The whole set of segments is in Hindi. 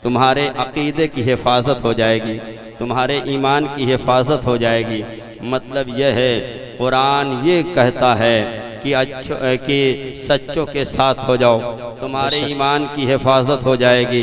तुम्हारे अक़ीदे की हिफाजत हो जाएगी, तुम्हारे ईमान की हिफाजत हो जाएगी। मतलब यह है, कुरान ये कहता है कि सच्चों के साथ हो जाओ, तुम्हारे ईमान की हिफाजत हो जाएगी।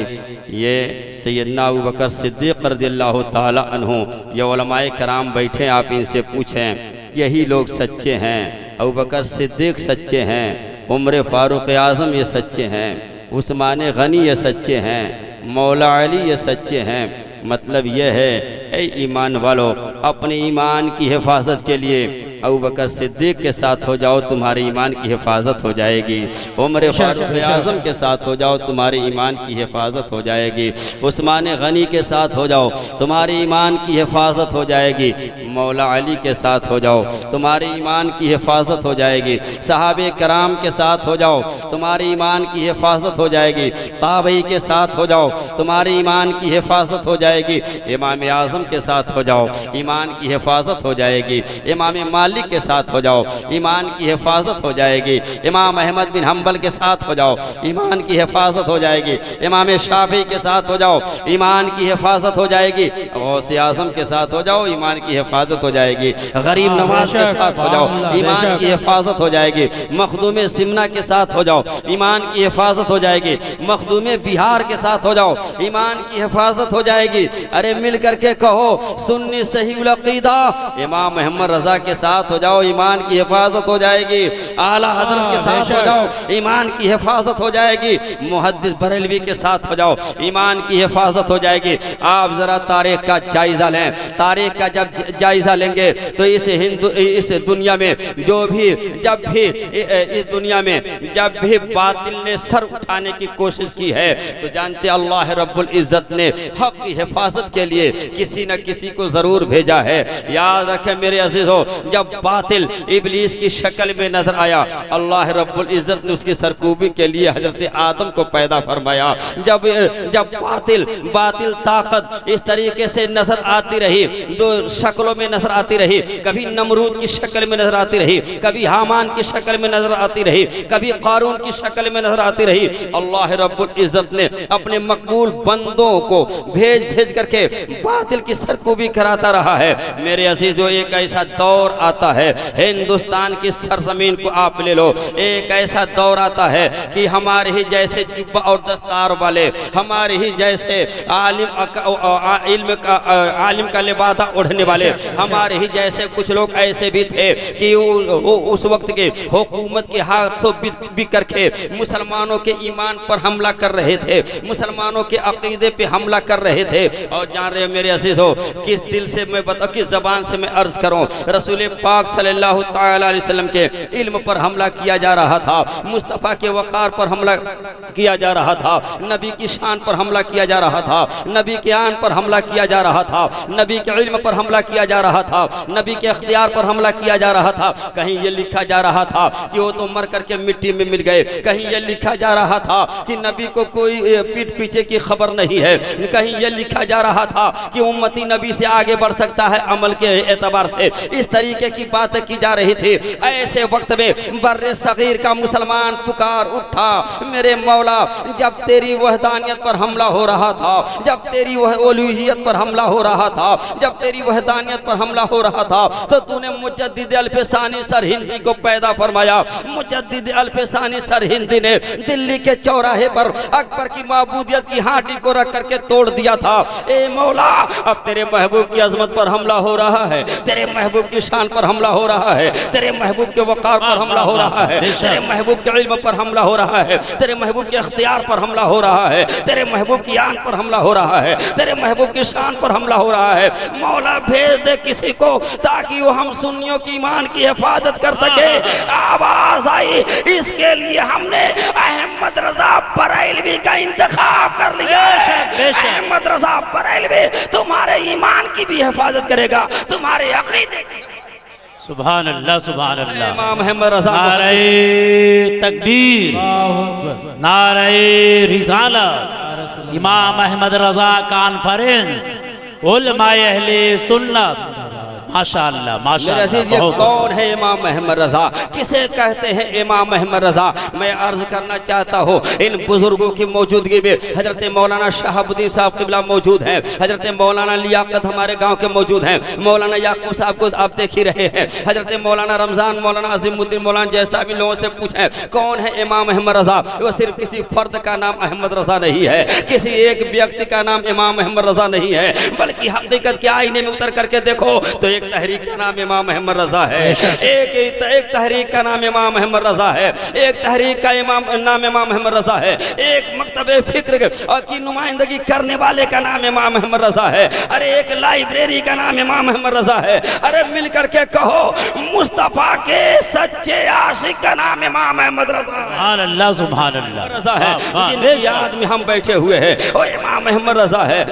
ये सैयदना अबू बकर सिद्दीक़ रज़ियल्लाहु ताला अन्हु, ये उलमाए कराम बैठे, आप इनसे पूछें, यही लोग सच्चे हैं। अबू बकर सिद्दीक़ सच्चे हैं, उमर फ़ारूक़ आज़म ये सच्चे हैं, उस्मान गनी ये सच्चे हैं, मौला अली ये सच्चे हैं। मतलब यह है, ए ईमान वालों, अपने ईमान की हिफाजत के लिए अबू बकर सिद्दीक़ के साथ हो जाओ, तुम्हारे ईमान की हिफाजत हो जाएगी। उमर फ़ारूक़ आज़म के साथ हो जाओ, तुम्हारे ईमान की हिफाजत हो जाएगी। उस्मान गनी के साथ हो जाओ, तुम्हारे ईमान की हिफाजत हो जाएगी। मौला अली के साथ हो जाओ, तुम्हारे ईमान की हिफाजत हो जाएगी। सहाबे कराम के साथ हो जाओ, तुम्हारे ईमान की हिफाजत हो जाएगी। ताबई के साथ हो जाओ, तुम्हारे ईमान की हिफाजत हो जाएगी। इमाम आज़म के साथ हो जाओ, ईमान की हिफाजत हो जाएगी। इमाम मालिक के साथ हो जाओ, ईमान की हिफाजत हो जाएगी। इमाम अहमद बिन हम्बल के साथ हो जाओ, ईमान की हिफाजत हो जाएगी। इमाम शाफी के साथ हो जाओ, ईमान की हिफाजत हो जाएगी। गौसे आज़म के साथ हो जाओ, ईमान की हिफाजत हो जाएगी। गरीब नवाज के साथ हो जाओ, ईमान की हिफाजत हो जाएगी। मखदूम सिमना के साथ हो जाओ, ईमान की हिफाजत हो जाएगी। मखदूम बिहार के साथ हो जाओ, ईमान की हिफाजत हो जाएगी। अरे मिल करके कहो, सुन्नी सहीउल अक़ीदा इमाम मोहम्मद रज़ा के साथ हो जाओ, ईमान की हिफाजत हो जाएगी। आला हज़रत के साथ हो जाओ, ईमान की हिफाजत हो जाएगी। मुहद्दिस बरेलवी के साथ हो जाओ, ईमान की हिफाजत हो जाएगी। आप ज़रा तारीख़ का जायज़ा लें, तारीख़ का जब जायज़ा लेंगे तो इस दुनिया में इस दुनिया में जब भी बातिल ने सर उठाने की कोशिश की है, तो जानते अल्लाह रब्बुल इज़्ज़त ने हक़ की हिफाजत के लिए किसी न किसी को ज़रूर भेजा है। याद रखें मेरे अज़ीज़ों, जब बातिल इब्लीस की शक्ल में नजर आया, अल्लाह रब्बुल इज़्ज़त ने उसकी सरकूबी के लिए हज़रत आदम को पैदा फरमाया। जब बातिल ताकत इस तरीके से नजर आती रही, दो शक्लों में नजर आती रही, कभी नमरूद की शक्ल में नजर आती रही, कभी हामान की शक्ल में नजर आती रही, कभी कारून की शक्ल में नजर आती रही, अल्लाह रब्बुल इज़्ज़त ने अपने मकबूल बंदों को भेज करके बातिल की सरकूबी कराता रहा है। मेरे अजीजों, एक ऐसा दौर आता है, हिंदुस्तान की सरजमीन को आप ले लो, एक ऐसा दौर आता है कि हमारे ही जैसे जुब्बा और दस्तार वाले, हमारे ही जैसे आलिम का लिबादा ओढ़ने वाले, हमारे ही जैसे कुछ लोग ऐसे भी थे कि उस वक्त के हुकूमत के हाथों बिक करके मुसलमानों के ईमान पर हमला कर रहे थे, मुसलमानों के अकीदे पे हमला कर रहे थे। और जान रहे मेरे अज़ीज़ों, किस दिल से मैं बता, किस ज़बान से मैं अर्ज़ करूं, रसूल पाक सल्लल्लाहु तआला अलैहि वसल्लम के इल्म पर हमला किया जा रहा था, मुस्तफ़ा के वक़ार पर हमला किया जा रहा था, नबी की शान पर हमला किया जा रहा था, नबी के आन पर हमला किया जा रहा था, नबी के इल्म पर हमला किया जा रहा था, नबी के इख्तियार पर हमला किया जा रहा था। कहीं ये लिखा जा रहा था कि वो तो मर करके मिट्टी में मिल गए, कहीं ये लिखा जा रहा था कि नबी को कोई पीठ पीछे की खबर नहीं है, कहीं ये लिखा जा रहा था कि उम्मती नबी से आगे बढ़ सकता है अमल के एतबार से। इस तरीके की बातें की जा रही थी। ऐसे वक्त में बर्रे सगीर का मुसलमान पुकार उठा, मेरे मौला, जब तेरी वहदानियत पर हमला हो रहा था, जब तेरी उलूहियत पर हमला हो रहा था, जब तेरी वहदानियत पर हमला हो रहा था, तो तूने मुजद्दिद अल्फसानी सरहिंदी को पैदा फरमाया। मुजद्दिद अल्फसानी सरहिंदी ने दिल्ली के चौराहे पर अकबर की माबूदियत की हाटी को रख करके तोड़ दिया था। ए मौला, अब तेरे महबूब की अजमत पर हमला हो रहा है, तेरे महबूब की शान पर हमला हो रहा है, तेरे महबूब के वक़ार पर हमला हो रहा है, तेरे महबूब के इल्म पर हमला हो रहा है, तेरे महबूब के इख्तियार पर हमला हो रहा है, तेरे महबूब की आन पर हमला हो रहा है, तेरे महबूब की शान पर हमला हो रहा है। मौला भेज दे किसी को, ताकि वो हम सुन्नियों की ईमान की हिफाजत कर सके। आवाज आई, इसके लिए हमने अहमद रज़ा बरेलवी का इंतखाब कर लिया। अहमद रज़ा बरेलवी तुम्हारे ईमान की भी हिफाजत करेगा, तुम्हारे अक़ीदे की। सुभान अल्लाह, सुभान अल्लाह। इमाम अहमद रज़ा, नारे तकबीर, नारे रिसालत, इमाम अहमद रज़ा कॉन्फ्रेंस, उलमाए अहले सुन्नत माशाअल्लाह मेरे माशाअल्लाह अजीज, ये बहुत कौन है इमाम अहमद रजा? किसे कहते हैं इमाम अहमद रजा? मैं अर्ज करना चाहता हूँ, इन बुजुर्गों की मौजूदगी में हजरत मौलाना शहाबुद्दीन साहब क़िबला मौजूद हैं, हजरत मौलाना लियाकत हमारे गांव के मौजूद हैं, मौलाना याकूब साहब को आप देख ही रहे हैं, हजरत मौलाना रमजान, मौलाना अजीमुद्दीन, मौलाना जैसा भी लोगों से पूछें कौन है इमाम अहमद रजा, वो सिर्फ किसी फर्द का नाम अहमद रजा नहीं है, किसी एक व्यक्ति का नाम इमाम अहमद रजा नहीं है, बल्कि हकीकत के आईने में उतर करके देखो तो एक तहरीक का नाम इमाम अहमद रजा है, एक तहरीक का नाम इमाम अहमद रजा है, एक तहरीक का नाम इमाम अहमद रजा है, एक मकतबे फिक्र की नुमाइंदगी करने वाले का नाम इमाम अहमद रजा है, अरे एक लाइब्रेरी का नाम इमाम अहमद रजा है, अरे मिल करके कहो मुस्तफा के सच्चे आशिक का नाम इमाम अहमद रजा है। सुभान अल्लाह रजा है, जिनकी याद में हम बैठे हुए हैं वो इमाम अहमद रजा है,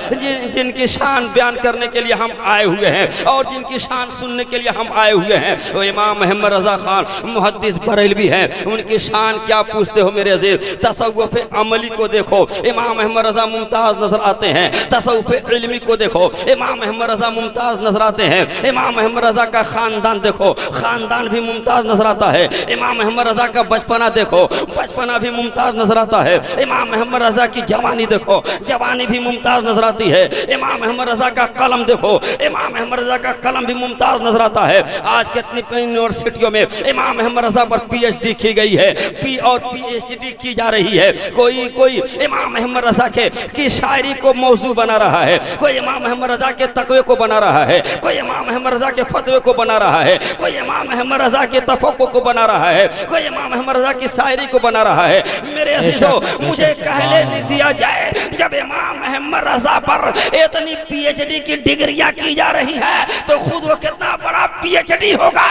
जिनकी शान बयान करने के लिए हम आए हुए हैं और जिनकी शान सुनने के लिए हम आए हुए हैं वो इमाम अहमद रजा खान मुहद्दिस बरेलवी हैं। उनकी शान क्या पूछते हो मेरे अजीज? तसव्वुफ़ अमली को देखो, इमाम अहमद रजा मुमताज नजर आते हैं, तसव्वुफ़ इल्मी को देखो, इमाम अहमद रजा मुमताज नजर आते हैं, इमाम अहमद रजा का खानदान देखो, खानदान भी मुमताज नजर आता है, इमाम अहमद रजा का बचपना देखो, बचपना भी मुमताज नजर आता है, इमाम अहमद रजा की जवानी देखो, जवानी भी मुमताज नजर आती है, इमाम अहमद रजा का कलम देखो, इमाम अहमद रजा का कलम भी मुमताज नजर आता है। आज कितनी यूनिवर्सिटियों में इमाम अहमद रजा पर पीएचडी की गई है, पीएचडी की जा रही है, कोई इमाम अहमद रजा की शायरी को मौजू बना रहा है, कोई इमाम अहमद रजा के तकवे को बना रहा है, कोई इमाम अहमद रजा के फतवे को बना रहा है, कोई इमाम अहमद रजा के तफक्कुर को बना रहा है, कोई इमाम अहमद रजा की शायरी को बना रहा है। मेरे अजीजों, मुझे कहने नहीं दिया जाए जब इमाम अहमद रजा पर इतनी पीएचडी की डिग्रियां की जा रही है तो खुद वो कितना बड़ा पीएचडी होगा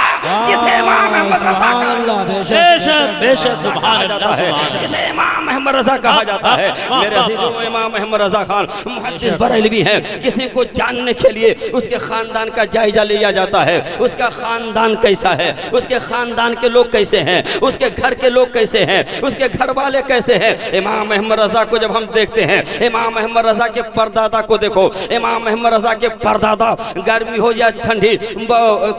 जिसे इमाम अहमद रजा बेशक सुभान अल्लाह है, जिसे इमाम अहमद रजा कहा जाता है। मेरे अजीजों, इमाम अहमद रजा खान मुहद्दिस बरेलवी हैं। किसी को जानने के लिए उसके खानदान का जायजा लिया जाता है, उसका खानदान कैसा है, उसके खानदान के लोग कैसे हैं, उसके घर के लोग कैसे हैं, उसके घर वाले कैसे हैं। इमाम अहमद रजा को जब हम देखते हैं, इमाम अहमद रजा के परदादा को देखो, इमाम अहमद रजा के परदादा गर्मी हो या ठंडी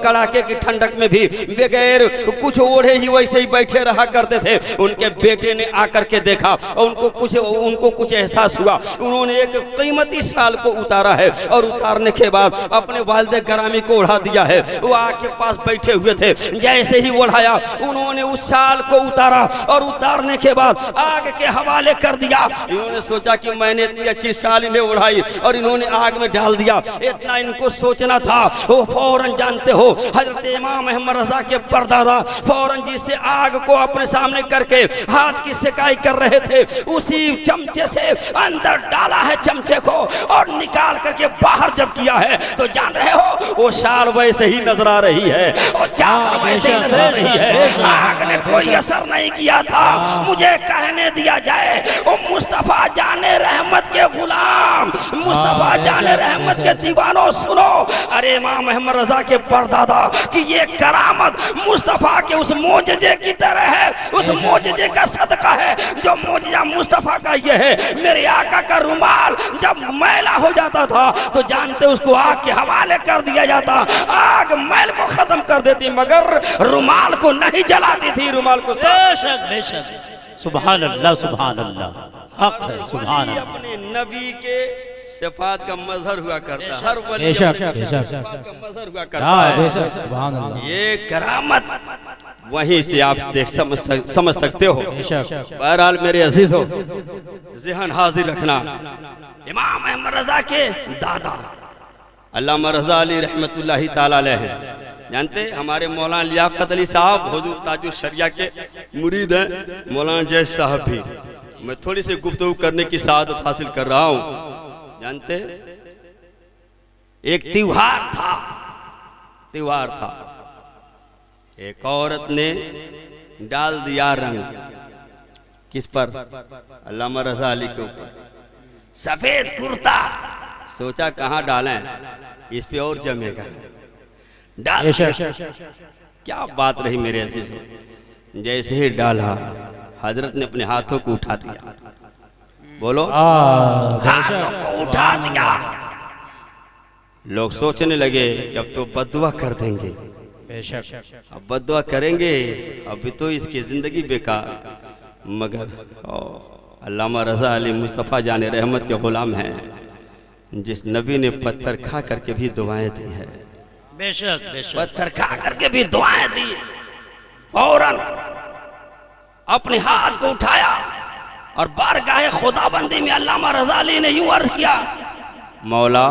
कड़ाके की ठंडक में भी बगैर कुछ ओढ़े ही वैसे ही बैठे रहा करते थे। उनके बेटे ने आकर के देखा और उनको कुछ एहसास हुआ, उन्होंने एक कीमती शाल को उतारा है और उतारने के बाद अपने वालिद ग्रामी को उड़ा दिया है। वो आके पास बैठे हुए थे, जैसे ही उड़ाया उन्होंने उस शाल को उतारा और उतारने के बाद आग के हवाले कर दिया। इन्होंने सोचा कि मैंने इतनी अच्छी शाल इन्हें उड़ाई और इन्होंने आग में डाल दिया, इतना इनको सोचना था। वो फौरन, जानते हो, हजरत इमाम अहमद रजा के परदादा फौरन जिससे आग को अपने सामने करके हाथ की सिकाई कर रहे थे, उसी चमचे से अंदर डाला है चमचे को और निकाल करके बाहर जब किया है तो जान रहे हो वो शाल वैसे ही नजर आ रही है, वो चादर वैसे ही नजर आ रही है। आग ने कोई असर नहीं किया था। मुझे कहने दिया जाए, वो मुस्तफा जाने रहमत के गुलाम, मुस्तफा जाने रहमत के दीवानों, सुनो, अरे इमाम अहमद रजा के परदादा कि ये करामत मुस्तफा के उस मोजजे की तरह है, उस मोजजे का सदका है जो मोजजा मुस्तफा का ये है। मेरे आका का रुमाल जब मैला हो जाता था तो जानते उसको आग के हवाले कर दिया जाता, आग मैल को खत्म कर देती मगर रुमाल को नहीं जलाती थी। रुमाल को बेशक सुभान अल्लाह सुभान अल्लाह हक है सुभान अल्लाह। अपने नबी के सिफात का मजहर हुआ करता, हर वली का मजहर हुआ करता है। ये करामत वहीं से आप समझ सकते हो। बहरहाल मेरे अजीज हो, ज़हन हाजिर रखना, इमाम अहमद रजा के दादा अल्लामा रजा अली रहमतुल्लाहि ताला अलैह हैं। जानते हमारे मौलाना लियाकत अली साहब हुजूर ताजुल शरिया के मुरीद हैं, मौलाना जय साहब भी। मैं थोड़ी सी गुफ्तगू करने की सआदत हासिल कर रहा हूँ। जानते एक त्योहार था, एक औरत ने डाल दिया रंग किस पर? अल्लामा रजा अली के ऊपर। सफेद कुर्ता, सोचा कहाँ डालें, इस पे और जमेगा, डाल क्या बात रही मेरे अजीज। जैसे ही डाला हजरत ने अपने हाथों को उठा दिया, बोलो हाथों को उठा दिया। लोग सोचने लगे कि अब तो बद्दुआ कर देंगे, बेशक अब बद्दुआ करेंगे, अभी तो इसकी ज़िंदगी बेकार। मगर अल्लामा रज़ा अली मुस्तफ़ा जाने रहमत के ग़ुलाम हैं, जिस नबी ने पत्थर खा करके भी दुआएं दी है, बेशक बेशक पत्थर खा करके भी दुआएं दी, फौरन अपने हाथ को उठाया और बारगाह खुदाबंदी में अल्लामा रज़ा अली ने यूं अर्ज किया, मौला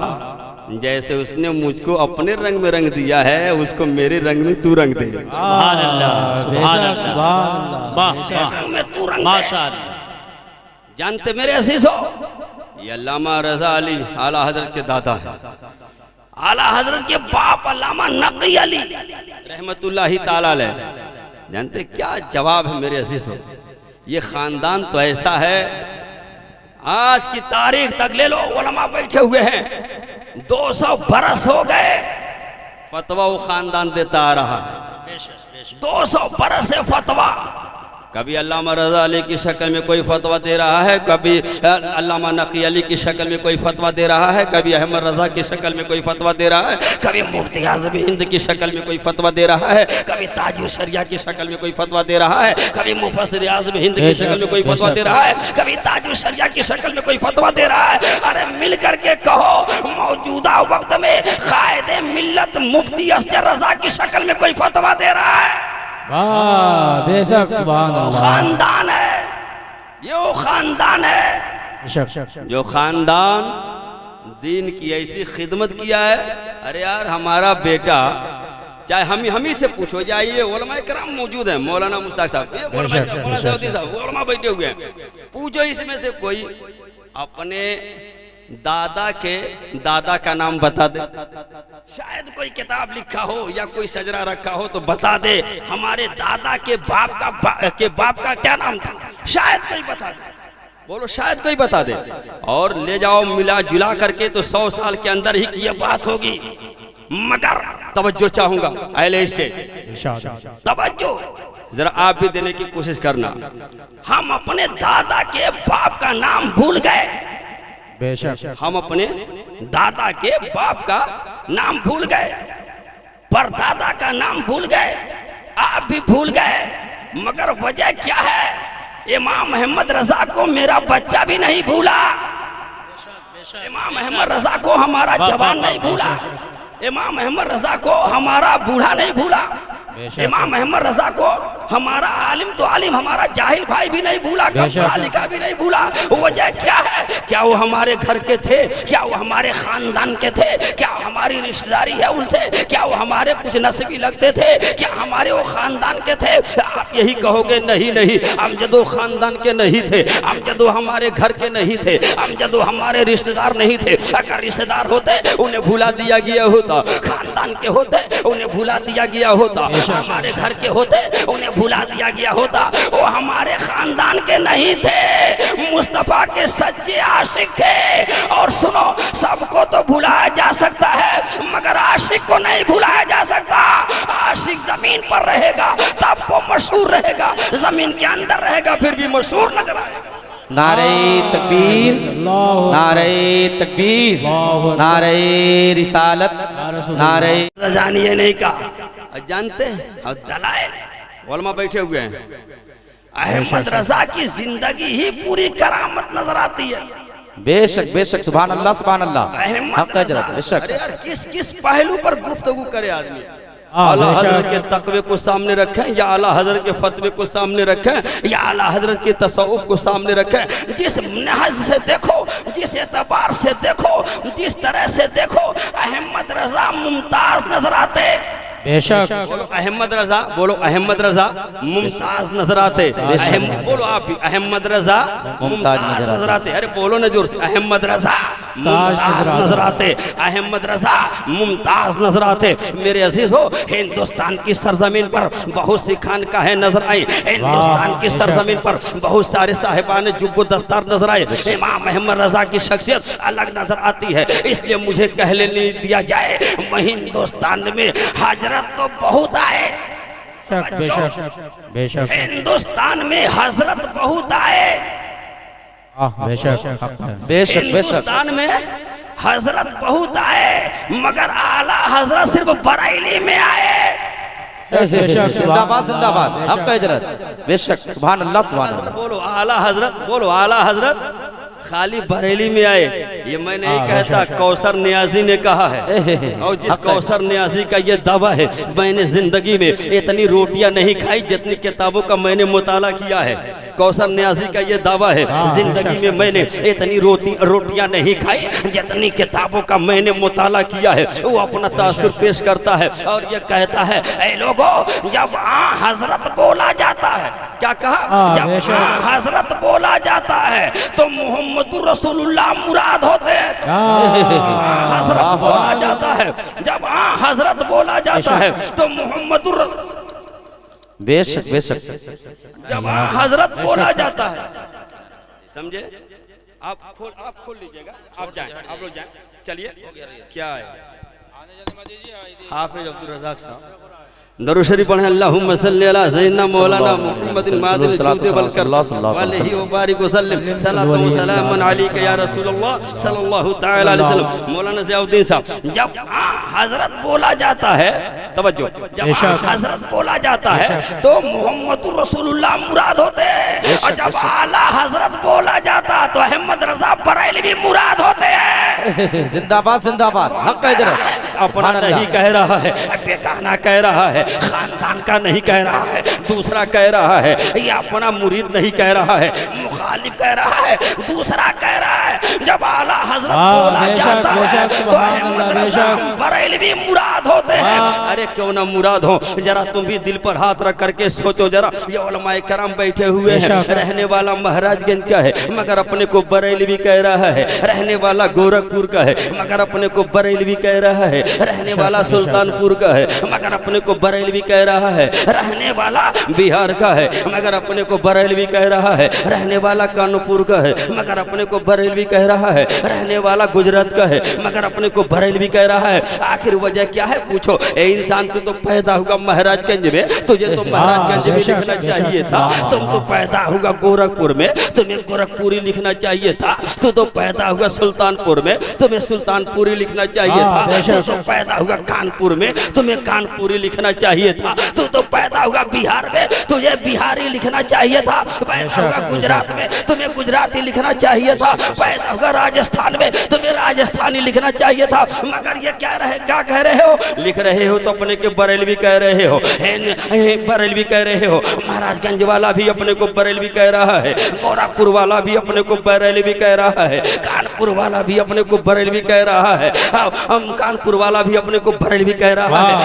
जैसे उसने मुझको अपने रंग में रंग दिया है, उसको मेरे रंग में तू रंग दे। सुभान अल्लाह सुभान अल्लाह वाह रंग में तू रंग दे। माशाअल्लाह। जानते मेरे अज़ीज़ो, ये अल्लामा रज़ा अली आला हजरत के दादा है, आला हजरत के बाप अल्लामा नक़ी अली रहमतुल्लाहि ताला अलैह। जानते क्या जवाब है मेरे अज़ीज़ो? ये ख़ानदान तो ऐसा है, आज की तारीख तक ले लो, उलमा बैठे हुए हैं, 200 बरस हो गए फतवा वो ख़ानदान देता आ रहा है, 200 बरस से फतवा। कभी अल्लामा रज़ा अली की शक्ल में कोई फतवा दे रहा है, कभी अल्लामा नक़ी अली की शक्ल में कोई फतवा दे रहा है, कभी अहमद रज़ा की शक्ल में कोई फतवा दे रहा है, कभी मुफ्ती आज़म हिंद की शक्ल में कोई फतवा दे रहा है, कभी ताजुल शरिया की शक्ल में कोई फतवा दे रहा है, कभी मुफस्सिर आज़म हिंद की शक्ल में कोई फतवा दे रहा है, कभी ताजुल शरिया की शक्ल में कोई फतवा दे रहा है। अरे मिल करके कहो, मौजूदा वक्त में कायदे मिल्लत मुफ्ती असगर रज़ा की शक्ल में कोई फतवा दे रहा है। वाह बेशक सुभान अल्लाह। खानदान है, ये वो खानदान है बेशक जो खानदान दीन की ऐसी खिदमत किया है। अरे यार हमारा बेटा, चाहे हम ही से पूछो, जाइए उलमा इकराम मौजूद हैं, मौलाना मुश्ताक साहब, ये मौलाना सऊदी साहब, उलमा बैठे हुए हैं, पूछो इसमें से कोई अपने दादा के दादा का नाम बता दे, शायद कोई किताब लिखा हो या कोई सजरा रखा हो तो बता दे हमारे दादा के बाप का क्या नाम था, शायद कोई बता दे, बोलो शायद कोई बता दे, और ले जाओ मिला जुला करके तो 100 साल के अंदर ही की ये बात होगी। मगर तवज्जो चाहूंगा अहले स्टेज, तवज्जो जरा आप भी देने की कोशिश करना। हम अपने दादा के बाप का नाम भूल गए, बेशक हम अपने दादा के बाप का नाम भूल गए, परदादा का नाम भूल गए, आप भी भूल गए। मगर वजह क्या है? इमाम अहमद रजा को मेरा बच्चा भी नहीं भूला, इमाम अहमद रजा को हमारा जवान नहीं भूला, इमाम अहमद रजा को हमारा बूढ़ा नहीं भूला, इमाम अहमद रजा को हमारा आलिम तो आलिम, हमारा जाहिल भाई भी नहीं भूला, पढ़ा लिखा भी नहीं भूला। वजह क्या है? क्या वो हमारे घर के थे? क्या वो हमारे खानदान के थे? क्या हमारी रिश्तेदारी है उनसे? क्या वो हमारे कुछ नस्बी लगते थे? क्या हमारे वो खानदान के थे? आप यही कहोगे नहीं नहीं, अमजदो खानदान के नहीं थे, अमजदो हमारे घर के नहीं थे, अमजदो हमारे रिश्तेदार नहीं थे। अगर रिश्तेदार होते उन्हें भुला दिया गया होता, खानदान के होते उन्हें भुला दिया गया होता, हमारे घर के होते उन्हें भुला दिया गया होता। वो हमारे खानदान के नहीं थे, मुस्तफा के सच्चे आशिक थे। और सुनो, सबको तो भुलाया जा सकता है मगर आशिक को नहीं भुलाया जा सकता। आशिक जमीन पर रहेगा तब वो मशहूर रहेगा, जमीन के अंदर रहेगा फिर भी मशहूर नजर आएगा। नारे तकबीर, नारे तकबीर, नारे रिसालत, नारे रजानी ये नहीं कहा। जानते हैं और दलाइल उलमा बैठे हुए हैं, अहमद रजा की जिंदगी ही पूरी करामत नजर आती है। बेशक बेशक सुभान अल्लाह सुभान अल्लाह। अहमद रजा, बेशक अरे यार किस पहलू पर गुफ्तगू करे आदमी? आला हजरत के तकवे को सामने रखें या आला हजरत के फतवे को सामने रखें या आला हजरत के तसव्वुफ को सामने रखें। जिस नहज से देखो, जिस एतबार से देखो, जिस तरह से देखो, अहमद रजा मुमताज नजर आते। बेशक बोलो अहमद रजा, बोलो अहमद रजा मुमताज नजर आते। बोलो आप भी अहमद रजा मुमताज नजर आते। अरे बोलो ना जोर से, अहमद रजा मुमताज नजर आते, अहमद रजा मुमताज नजर आते। मेरे अजीज हो, हिंदुस्तान की सरजमीन पर बहुत सी खानकाहें नजर आई, हिंदुस्तान की सरजमीन पर बहुत सारे साहिबान जुब्बो दस्तार नजर आए। इमाम अहमद रजा की शख्सियत अलग नजर आती है, इसलिए मुझे कहने नहीं दिया जाए हिंदुस्तान में हजरत तो बहुत आए, बेशक बेशक हिंदुस्तान में हजरत बहुत आए, बेशक बेशक बेशक हिंदुस्तान में हजरत बहुत आए मगर आला हजरत सिर्फ बरेली में आए। जिंदाबाद जिंदाबाद, आपका इजरत। बेशक, सुभान अल्लाह सुभान अल्लाह। बोलो आला हजरत, बोलो आला हजरत खाली बरेली में आए। ये मैं नहीं कहता, कौसर नियाजी ने कहा है। और जिस कौसर नियाजी का ये दावा है, मैंने जिंदगी में इतनी रोटियां नहीं खाई जितनी किताबों का मैंने मुताला किया है। कौसर नियाजी का ये दावा है, जिंदगी में मैंने इतनी रोटियां नहीं खाई जितनी किताबों का मैंने मुताला किया है। वो अपना तासुर पेश करता है और ये कहता है, ऐ लोगों, जब हजरत बोला जाता है, क्या कहा, जब हजरत बोला जाता है तो मोहम्मदुर रसूलुल्लाह मुराद होते हैं। हजरत बोला जाता है, जब हजरत बोला जाता है तो मोहम्मदुर, बेशक बेशक, जब हजरत बोला जाता है, समझे? आप खोल लीजिएगा, आप जाएं, आप लोग जाएं, चलिए। क्या है हाफिज अब्दुल रज़ाक साहब दरूद शरीफ पढ़े। अल्लाहुम्मा सल्ली अला सय्यिदना मौलाना मुहम्मदिन मादिल जूद वल करम अलैहि व बारिक व सल्लिम सल्लल्लाहु व सलामन अलैका या रसूलल्लाह सल्लल्लाहु तआला अलैहि वसल्लम। मौलाना ज़ियाउद्दीन साहब, जब हजरत बोला जाता है, तवज्जो, जब हजरत बोला जाता है तो मोहम्मदुर रसूलुल्लाह मुराद होते हैं, और जब आला हजरत बोला जाता तो अहमद रजा बरेलवी मुराद होते हैं। जिंदाबाद जिंदाबाद, हक का इजरत। अपना नहीं कह रहा है, बेगाना कह रहा है, खानदान का नहीं कह रहा है, दूसरा कह रहा है, ये अपना मुरीद नहीं कह रहा है, मुखालिफ कह रहा है, दूसरा कह रहा है। जब आला हजरत बोला जाता है तो अहमद रजा बरेलवी मुराद होते हैं। अरे क्यों ना मुराद हो, जरा तुम भी दिल पर हाथ रख करके सोचो जरा। ये उलमाए करम बैठे हुए हैं, रहने वाला महाराजगंज का है मगर अपने को बरेलवी कह रहा है, रहने वाला गोरखपुर का है मगर अपने को बरेलवी कह रहा है, रहने वाला सुल्तानपुर का है मगर अपने को बरेलवी कह रहा है, रहने वाला बिहार का है मगर अपने को बरेलवी कह रहा है, रहने वाला कानपुर का है मगर अपने को बरेलवी कह रहा है, रहने वाला गुजरात का है मगर अपने को बरेलवी कह रहा है। आखिर वजह क्या है पूछो? ए इंसान, तू तो पैदा हुआ महाराजगंज में, तुझे तो महाराजगंज में लिखना चाहिए था। तुम तो पैदा हुआ गोरखपुर में, तुम्हें गोरखपुरी लिखना चाहिए था। तू तो पैदा हुआ सुल्तानपुर में, तुम्हें सुल्तानपुरी लिखना चाहिए था। तू तो पैदा हुआ कानपुर में, तुम्हें कानपुरी लिखना चाहिए था। तू तो पैदा हुआ बिहार में, तुझे बिहारी लिखना चाहिए था। पैदा हुआ गुजरात में, तुम्हें गुजराती लिखना चाहिए था। पैदा हुआ राजस्थान में, तुम्हें राजस्थानी लिखना चाहिए था। मगर ये क्या कह रहे हो? लिख रहे हो तो अपने के बरेलवी कह रहे हो, बरेलवी कह रहे हो। महाराजगंज वाला भी अपने को बरेलवी कह रहा है, गोरखपुर वाला भी अपने को बरेलवी कह रहा है, कानपुर वाला भी अपने को बरेलवी कह रहा है, कानपुर वाला भी अपने को बरेलवी कह रहा है,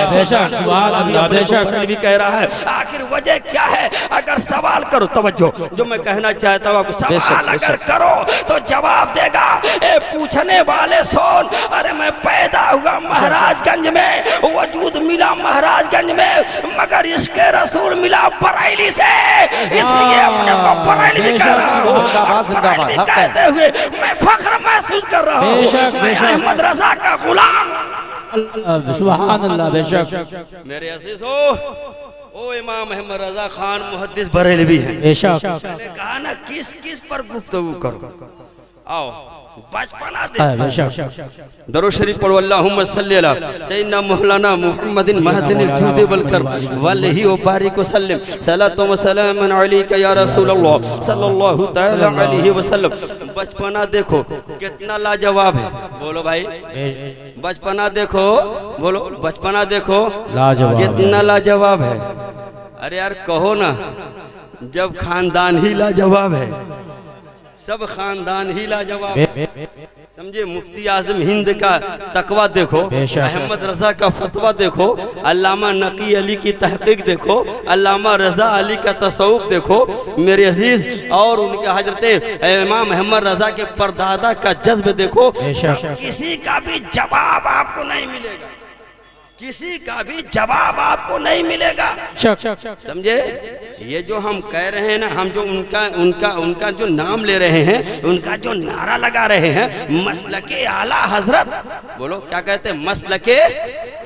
वाला भी अपने को बरेलवी कह रहा है। आखिर वजह क्या है? अगर सवाल करो, तवज्जो, जो मैं कहना चाहता हूँ, सवाल अगर करो तो जवाब देगा ए पूछने वाले सुन। अरे मैं पैदा हुआ महाराजगंज में, वजूद मिला महाराजगंज में, मगर इसके रसूल मिला बरेली से, इसलिए अपने को बरेलवी कह रहा हूँ। बरेलवी कहते हुए मैं फख्र महसूस कर रहा हूँ, मैं अहमद रजा का गुलाम। सुभान अल्लाह, बेशक मेरे अजीज हो, ओ इमाम अहमद रजा खान मुहद्दिस बरेलवी हैं। बेशक मैंने कहा ना किस किस पर गुफ्तगू करो। आओ बचपना दे दरूद शरीफ पढ़ो। अल्लाहुम्मा सल्ली अला सय्यिदना मौलाना मुहम्मदिन महदिल जूद वल करम वलही व बारिक व सल्लिम सलातु व सलामन अलैका या रसूलल्लाह सल्लल्लाहु तआला अलैहि वसल्लम। बचपना देखो कितना लाजवाब है, बोलो भाई। बचपना देखो, बोलो बचपना देखो कितना लाजवाब है। अरे यार कहो ना, जब खानदान ही लाजवाब है, सब खानदान ही लाजवाब, समझे। मुफ्ती आजम हिंद का तकवा देखो, अहमद रजा का फतवा देखो, अल्लामा नकी अली की तहकीक देखो, अल्लामा रजा अली का तसव्वुफ देखो मेरे अजीज, और उनके हजरत इमाम अहमद रजा के परदादा का जज्ब देखो। किसी का भी जवाब आपको नहीं मिलेगा, किसी का भी जवाब आपको नहीं मिलेगा, समझे। ये जो हम कह रहे हैं ना, हम जो उनका जो नाम ले रहे हैं, उनका जो नारा लगा रहे हैं, मसलके आला हजरत, बोलो क्या कहते हैं? मसलके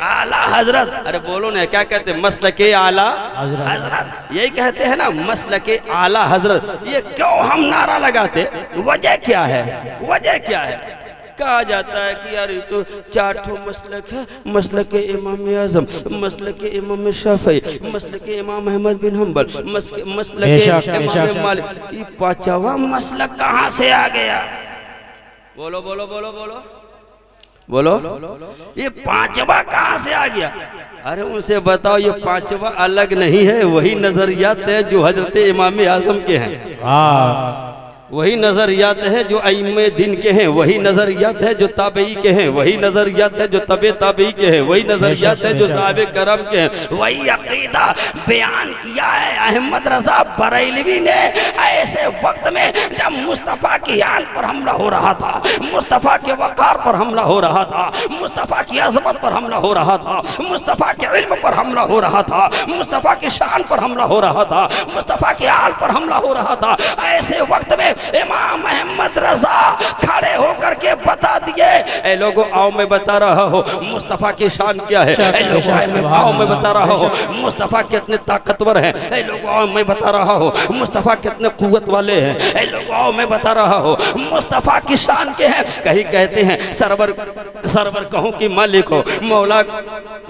आला हजरत। अरे बोलो ना, क्या कहते हैं? मसलके आला हजरत, यही कहते हैं ना, मसलके आला हजरत। ये क्यों हम नारा लगाते? वजह क्या है? वजह क्या है? कहा जाता है कि यार ये तो 4 ठो मसलक है, मसलक इमाम आज़म, मसलक इमाम शाफ़ी, मसलक इमाम अहमद बिन हम्बल, मसलक इमाम मालिक। ये 5वां मसलक कहाँ से आ गया? बोलो बोलो बोलो बोलो बोलो, ये 5वां कहाँ से आ गया? अरे उनसे बताओ, ये 5वां अलग नहीं है, वही नजरियात है जो हजरत इमाम आज़म के हैं, वही नजरियात है जो अइम्मे दिन के हैं, वही नजरियात है जो ताबई के हैं, वही नजरियात है जो तबे ताबई के हैं, वही नजरियात है जो साहबे करम के हैं, वही अकीदा बयान किया है अहमद रजा बरेलवी ने ऐसे वक्त में जब मुस्तफ़ा की आन पर हमला हो रहा था, मुस्तफ़ा के वक़ार पर हमला हो रहा था, मुस्तफ़ा की अज़मत पर हमला हो रहा था, मुस्तफ़ा के इल्म पर हमला हो रहा था, मुस्तफ़ा की शान पर हमला हो रहा था, मुस्तफ़ा के आल पर हमला हो रहा था। ऐसे वक्त में इमाम अहमद रजा खड़े होकर के बता दिए, ए लोगों आओ मैं बता रहा हो मुस्तफ़ा की शान क्या है, ए लोगों आओ मैं बता रहा हो मुस्तफ़ा कितने ताकतवर हैं, ए लोगों आओ मैं बता रहा हो मुस्तफ़ा कितने कुव्वत वाले हैं, ए लोगों आओ मैं बता रहा हो मुस्तफ़ा की शान के हैं। कहीं कहते हैं सरवर कहूँ कि मालिक हो, मौला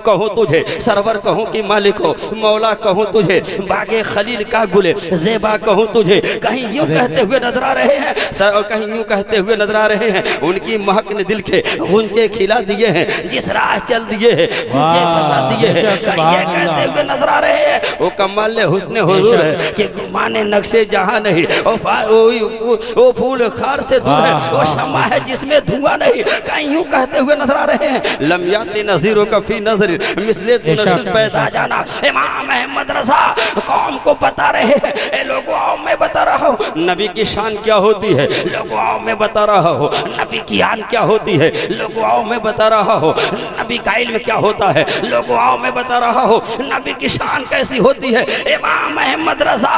कहूँ तुझे, सरवर कहूँ कि मालिक हो, मौला कहूँ तुझे, बागे खलील का गुले ज़ेबा कहूँ तुझे। कहीं यूँ कहते हुए नजर आ रहे हैं, और कहीं यूँ कहते हुए नजर आ रहे हैं, उनकी महक ने दिल के गुंजे खिला दिए हैं, जिस राह चल दिए हैं गुंजे फंसा दिए हैं। कहीं ये कहते हुए नजर आ रहे हैं, वो कमाल हुस्न हुजूर है कि गुमाने नक्शे जहां नहीं, वो फूल खार से दूर है, वो शम्मा है जिसमें धुआं नहीं। कहीं यूँ कहते हुए नजर आ रहे हैं, लम्याती नज़ीरों का फी नज़र मिसले तू नशद पैदा जाना। इमाम अहमद रजा कौम को बता रहे हैं, ए लोगों आओ मैं बता रहा हूँ नबी की शान क्या होती है, लोगों आओ मैं बता रहा हूँ नबी की आन क्या होती है, लोगों आओ मैं बता रहा हूँ नबी का इल्म क्या होता है, लोगों आओ मैं बता रहा हूँ नबी की शान कैसी होती है। इमाम अहमद रजा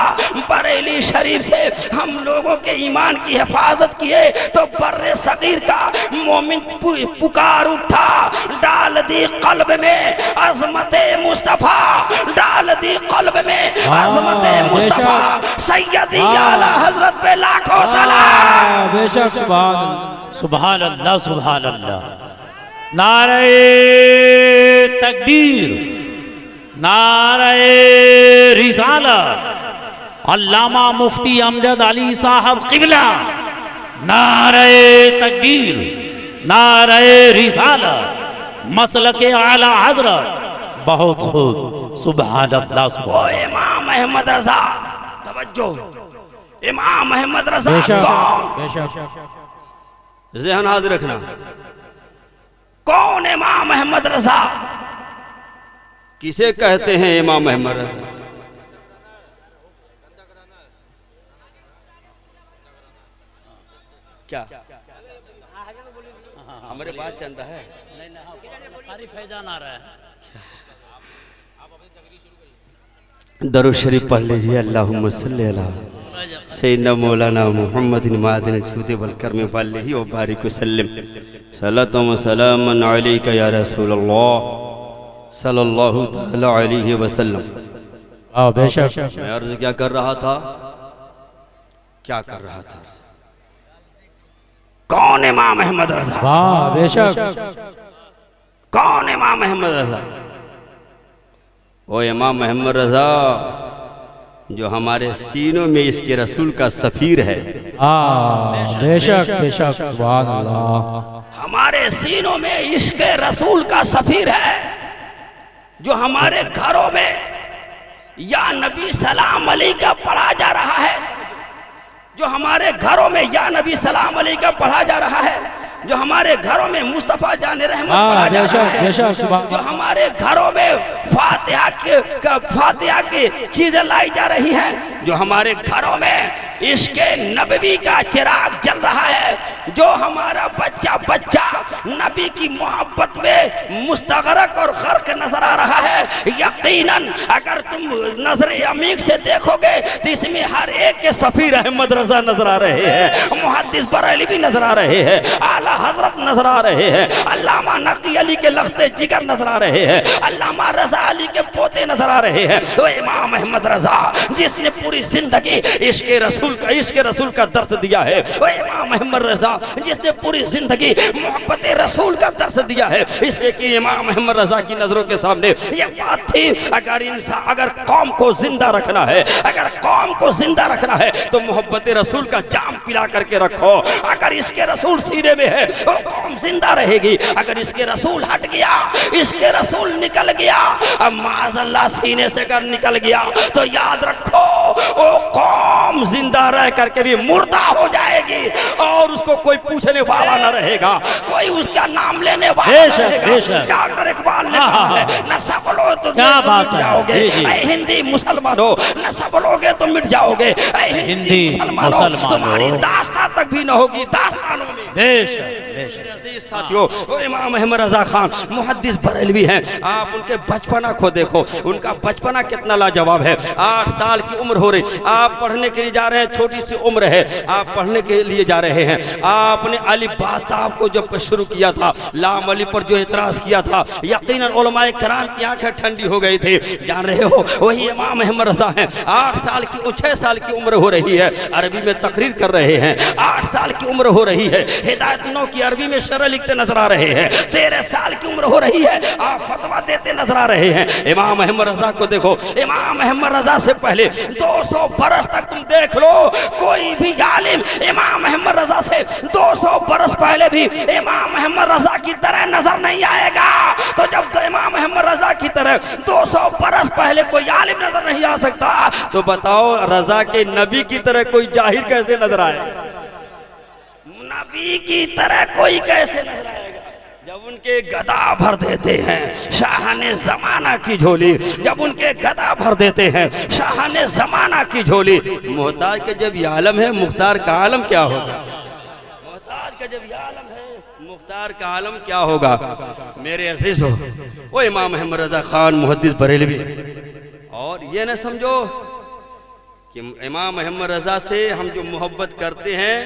बरेली शरीफ से हम लोगों के ईमान की हिफाजत किए तो बर्रे सगीर का मोमिन पुकार उठा, डाल दी कल्ब में अज़मत मुस्तफ़ा, डाल दी कल्ब में अज़मत मुस्तफ़ा, सैयदी आला हजरत पे लाखों सलाम। बेशक सुभान अल्लाह सुभान अल्लाह। नारे तकबीर, नारे रिसालत, अल्लामा मुफ्ती अमजद अली साहब क़िबला, नारे तकबीर, नारे रिसालत, मसलके आला हजरत। बहुत खूब, सुभान अल्लाह सुभान। इमाम अहमद रजा, तवज्जो, इमाम अहमद रजा कौन? ज़हन हाज़िर रखना, कौन इमाम अहमद रजा? किसे कहते हैं इमाम अहमद रजा? क्या हमारे बात चलता है? फैजान आ रहा है। दरूद शरीफ पढ़ लीजिए, अल्लाहुम्मा सल्ली अला सय्यिदना मौलाना मुहम्मद मादिन छूदे बलकर में वालिही व बारिक वसल्लम सल्लल्लाहु व सलामन अलैका या रसूलल्लाह सल्लल्लाहु तआला अलैहि वसल्लम। बेशक मैं अर्ज क्या कर रहा था, क्या कर रहा था? कौन इमाम अहमद रजा? बेशक कौन इमाम अहमद रजा? वो इमाम अहमद रजा जो हमारे सीनों में इसके रसूल का सफीर है। बेशक बेशक सुभान अल्लाह। हमारे सीनों में इसके रसूल का सफीर है, जो हमारे घरों में या नबी सलाम अलैका पढ़ा जा रहा है, जो हमारे घरों में या नबी सलाम अलैका पढ़ा जा रहा है, जो हमारे घरों में मुस्तफ़ा जाने रहमत पढ़ा जा रहा है, जो हमारे घरों में फातिहा की चीजें लाई जा रही हैं, जो हमारे घरों में इसके नबी का चिराग जल रहा है, जो हमारा बच्चा बच्चा नबी की मोहब्बत में मुस्तगरक और गर्क नजर आ रहा है। यकीनन अगर तुम नजर अमीक से देखोगे तो इसमें हर एक के सफीर अहमद रजा नजर आ रहे हैं, मुहद्दिस बरेलवी नजर आ रहे हैं, आला हजरत नजर आ रहे हैं, अल्लामा नकी काजी अली के लख्ते जिगर नजर आ रहे हैं, अल्लामा रजा अली के पोते नजर आ रहे हैं। वो इमाम अहमद रजा जिसने पूरी जिंदगी इश्क रसूल का दर्स दिया है, वो इमाम अहमद रजा जिसने पूरी जिंदगी मोहब्बत रसूल का दर्स दिया है। इसलिए कि इमाम अहमद रजा की नजरों के सामने ये बात थी, अगर कौम को जिंदा रखना है, अगर कौम को जिंदा रखना है तो मोहब्बत रसूल का जाम पिला करके रखो। अगर इसके रसूल सीने में है वो कौम जिंदा रहेगी, अगर इसके रसूल हट गया, इसके रसूल निकल गया, अब माज़अल्लाह सीने से अगर निकल गया तो याद रखो वो कौम जिंदा रह करके भी मुर्दा हो जाएगी और उसको कोई पूछने वाला न रहेगा, कोई उसका नाम लेने वाला रहेगा। डॉक्टर इकबाल ने कहा है न सब लोग तो मिट जाओगे, हिंदी मुसलमान हो न सब लोगे तो मिट जाओगे, हिंदी मुसलमान हो तुम्हारी दास्तान तक भी न होगी दास्तानों में। साथियों, इमाम अहमद रजा खान मुहद्दिस बरेलवी हैं। आप उनके बचपना को देखो, उनका बचपना कितना लाजवाब है। 8 साल की उम्र हो रही, आप पढ़ने के लिए जा रहे हैं, छोटी सी उम्र है, आप पढ़ने के लिए जा रहे हैं। आपने अली बाताब को जब शुरू किया था, लाम अली पर जो इतराज किया था, यकीनन उलमाए किराम की आंखें ठंडी हो गई थी। जान रहे हो वही इमाम अहमद रजा हैं। 6 साल की उम्र हो रही है, अरबी में तकरीर कर रहे हैं। 8 साल की उम्र हो रही है, हिदायतनों की अरबी में शरह लिखते नजर आ रहे हैं। 13 साल की उम्र हो रही है, आप फतवा देते नजर आ रहे हैं। इमाम अहमद रजा को देखो, इमाम अहमद रजा से पहले 200 बरस तक तुम देख लो, कोई भी आलिम इमाम अहमद रजा से 200 बरस पहले भी इमाम अहमद रजा की तरह नजर नहीं आएगा। तो जब तो इमाम अहमद रजा की तरह 200 बरस पहले कोई आलिम नजर नहीं आ सकता, तो बताओ रजा के नबी की तरह कोई जाहिर कैसे नजर आएगा? नबी की तरह कोई कैसे नजर आएगा? जब उनके गदा भर देते हैं शाहाने जमाना की झोली, जब उनके गदा भर देते हैं शाहाने जमाना की झोली। मोहताज का जब ये आलम है, मुख्तार का आलम क्या होगा? मोहताज का जब ये आलम है, मुख्तार का आलम क्या होगा? मेरे अजीज हो, वो इमाम अहमद रजा खान मुहद्दिस बरेलवी। और ये न समझो कि इमाम अहमद रजा से हम जो मोहब्बत करते हैं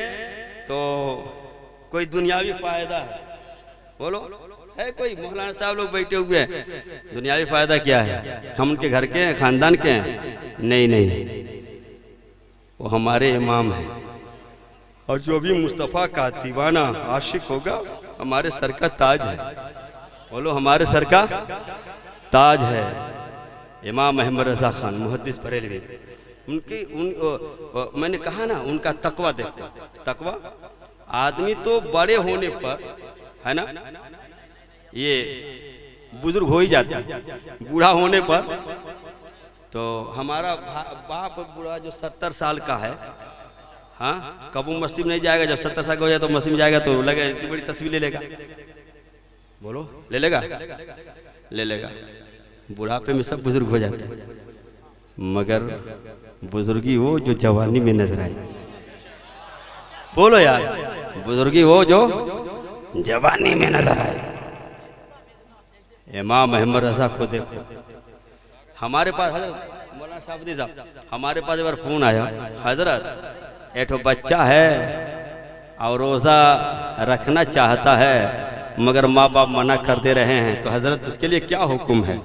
तो कोई दुनियावी फायदा है। बोलो है कोई? मौलाना साहब लोग बैठे हुए हैं, दुनियावी फायदा क्या है? हम उनके घर के हैं, खानदान के हैं? नहीं, वो हमारे इमाम हैं। और जो भी मुस्तफ़ा का दीवाना आशिक होगा हमारे सर का ताज है। बोलो हमारे सर का ताज है इमाम अहमद रजा खान मुहद्दिस बरेलवी। मैंने कहा ना, उनका तकवा देखो। तकवा आदमी तो बड़े होने पर है ना, ये बुजुर्ग हो ही जाता है, बूढ़ा होने पर तो हमारा बाप बूढ़ा जो 70 साल का है, हाँ कब वो मस्जिद नहीं जाएगा? जब 70 साल का हो जाए तो मस्जिद में जाएगा तो लगे इतनी बड़ी तस्वीर ले लेगा। बोलो ले लेगा? ले लेगा। बुढ़ापे में सब बुजुर्ग हो जाते हैं, मगर बुजुर्गी वो जो जवानी में नजर आए। बोलो यार, बुजुर्गी वो जो जवानी में नजर आए। इमाम अहमद रजा को देखो। हमारे पास हजरत मौलाना शाहबुद्दीन साहब, हमारे पास एक बार फोन आया, हजरत एक बच्चा है और रोज़ा रखना चाहता है मगर माँ बाप मना कर दे रहे हैं, तो हजरत उसके लिए क्या हुक्म है?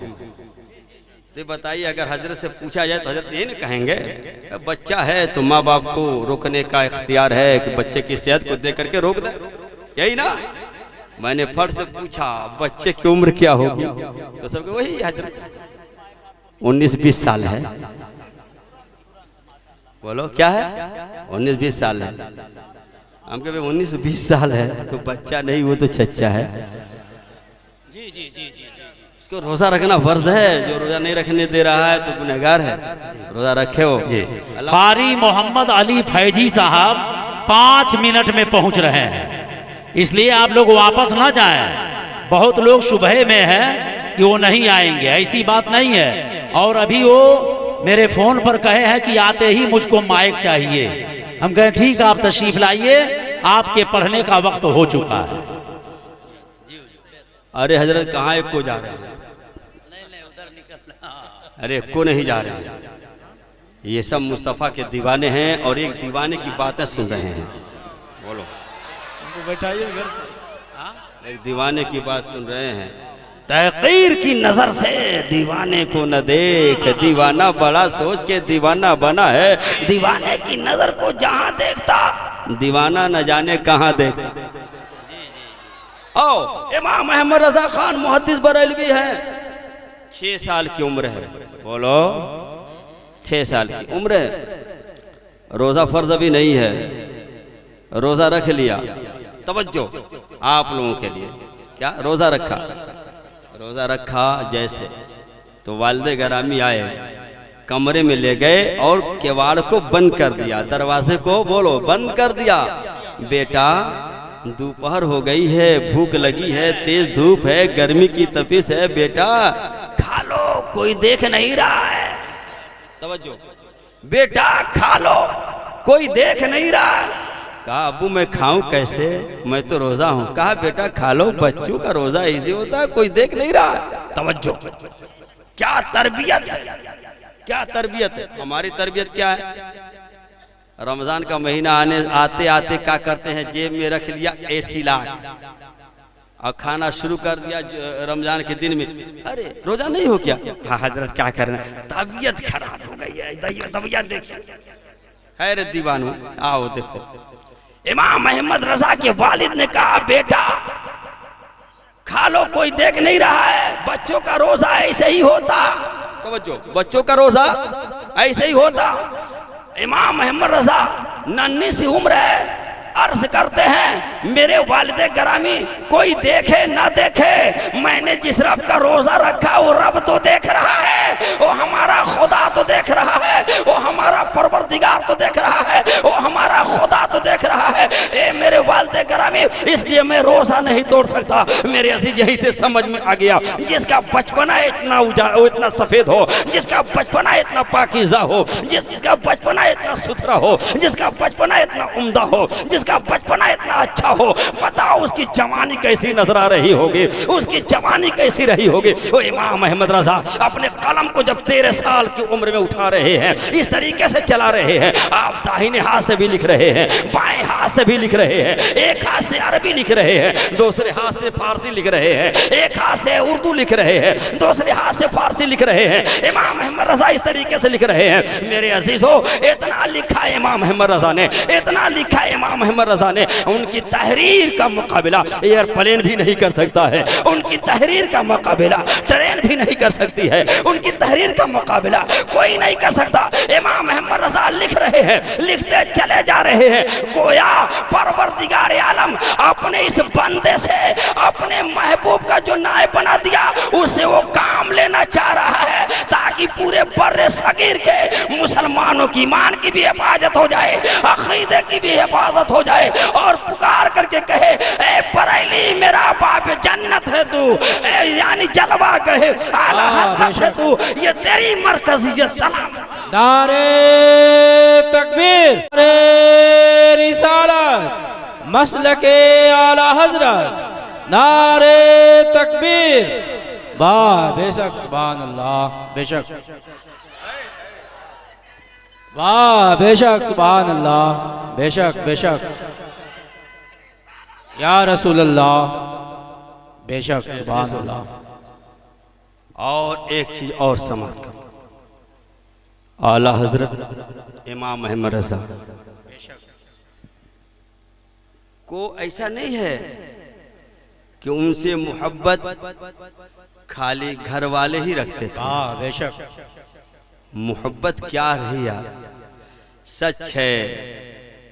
तो बताइए, अगर हजरत से पूछा जाए तो हजरत ये नहीं कहेंगे बच्चा है तो माँ बाप को रोकने का इख्तियार है कि बच्चे की सेहत को देख करके रोक दे, यही ना? मैंने फर्ज से पूछा बच्चे की उम्र क्या होगी, तो सबके वही हजरत 19-20 साल है। बोलो क्या है? 19-20 साल है। हम कहे 19-20 साल है तो बच्चा नहीं, वो तो चच्चा है। जी जी जी जी उसको रोजा रखना फर्ज है, जो रोजा नहीं रखने दे रहा है तो गुनहगार है। रोजा रखे हो। कारी मोहम्मद अली फैजी साहब 5 मिनट में पहुंच रहे हैं, इसलिए आप लोग वापस ना जाएं। बहुत लोग सुबह में है कि वो नहीं आएंगे, ऐसी बात नहीं है। और अभी वो मेरे फोन पर कहे हैं कि आते ही मुझको माइक चाहिए। हम कहें ठीक है, आप तशरीफ लाइए, आपके पढ़ने का वक्त हो चुका है। अरे हजरत कहाँ एक को जा रहे हैं? नहीं उधर निकल। अरे को नहीं जा रहे हैं, ये सब मुस्तफ़ा के दीवाने हैं और एक दीवाने की बातें सुन रहे हैं। बोलो बैठाइए घर, एक दीवाने की बात सुन रहे हैं। तहकीर की नजर से दीवाने को न देख, दीवाना बड़ा सोच के दीवाना बना है। दीवाने की नजर को जहां देखता, दीवाना न जाने कहां देखता। आओ, इमाम अहमद रजा खान मुहद्दिस बरेलवी है। 6 साल की उम्र है। बोलो, 6 साल की उम्र है। रोजा फर्ज अभी नहीं है, रोजा रख लिया। तवज्जो आप लोगों के लिए, क्या रोजा रखा? रोजा रखा जैसे तो वालिद गरामी आए, कमरे में ले गए और केवाड़ को बंद कर दिया, दरवाजे को बोलो बंद कर दिया। बेटा दोपहर हो गई है, भूख लगी है, तेज धूप है, गर्मी की तपिश है, बेटा खा लो, कोई देख नहीं रहा है। तवज्जो, बेटा खा लो, कोई देख नहीं रहा। कहा अबू मैं खाऊं कैसे, मैं तो रोजा हूं। कहा बेटा खा लो, बच्चों का रोजा ऐसे होता है, कोई देख नहीं रहा। तवज्जो, क्या तरबियत है, क्या तरबियत है। हमारी तरबियत क्या है? रमजान का महीना आते आते क्या करते हैं, जेब में रख लिया AC लाख और खाना शुरू कर दिया रमजान के दिन में। अरे रोजा नहीं हो क्या? हाँ हजरत क्या करना, तबीयत खराब हो गई है, तबीयत देखिए। है रे दीवानों, आओ देखो। इमाम अहमद रजा के वालिद ने कहा बेटा खा लो, कोई देख नहीं रहा है, बच्चों का रोजा ऐसे ही होता। तवज्जो, बच्चों का रोजा ऐसे ही होता। इमाम अहमद रजा नन्ही सी उम्र है, अर्ज करते हैं मेरे वालिदे गरामी कोई देखे ना देखे, मैंने जिस रब का रोजा रखा वो रब तो देख रहा है, वो हमारा खुदा तो देख रहा है, वो हमारा परवरदिगार तो देख रहा है, वो हमारा खुदा तो देख रहा है। ए मेरे वालिदे गरामी, इसलिए मैं रोजा नहीं तोड़ सकता। मेरे अजीज यही से समझ में आ गया, जिसका बचपना इतना इतना सफेद हो, जिसका बचपना इतना पाकीज़ा हो, जिसका बचपना इतना सुथरा हो, जिसका बचपना इतना उम्दा हो, जिसका बचपना इतना अच्छा हो, बताओ उसकी जवानी कैसी नजर आ रही होगी, उसकी जवानी कैसी रही होगी। वो इमाम अहमद रजा अपने कलम को जब 13 साल की उम्र में उठा रहे हैं, इस तरीके से चला रहे हैं। आप दाहिने हाथ से भी लिख रहे हैं, बाएं हाथ से भी लिख रहे हैं, एक हाथ से अरबी लिख रहे हैं, दूसरे हाथ से फारसी लिख रहे हैं, एक हाथ से उर्दू लिख रहे हैं, दूसरे हाथ से फारसी लिख रहे हैं। इमाम अहमद रजा इस तरीके से लिख रहे हैं। मेरे अजीजों, इतना लिखा इमाम अहमद रजा ने, इतना लिखा इमाम अहमद रजा ने, उनकी तहरीर का मुकाबला एयरप्लेन भी नहीं कर सकता है, उनकी तहरीर का मुकाबला ट्रेन भी नहीं कर सकती है, उनकी तहरीर का मुकाबला कोई नहीं कर सकता। इमाम अहमद रजा लिख रहे हैं, लिखते चले जा रहे हैं, गोया परवरदिगार आलम अपने इस बंदे से अपने महबूब का जो नायब बना दिया, उसे वो काम लेना चाह रहा है ताकि पूरे बर्रे सगीर के मुसलमानों की ईमान की भी हिफाजत हो जाए, अकीदे की भी हिफाजत हो जाए, और पुकार करके कहे ए बरेली मेरा बाप जन्नत है तू, यानी जलवा कहे आला हज़रत है तू, ये तेरी मरकज़ियत सलाम। नारे तकबीर, नारे रिसालत, मसलके आला हजरत, नारे तकबीर। वाह बेशक, सुभान अल्लाह, बेशक वाह बेशक, सुभान अल्लाह, बेशक बेशक या रसूल अल्लाह, बेशक सुभान अल्लाह। और एक चीज और समाप्त कर, आला हजरत इमाम अहमद रजा को ऐसा नहीं है कि उनसे मोहब्बत खाली घर वाले ही रखते थे। हाँ बेशक, मोहब्बत क्या रही यार, सच है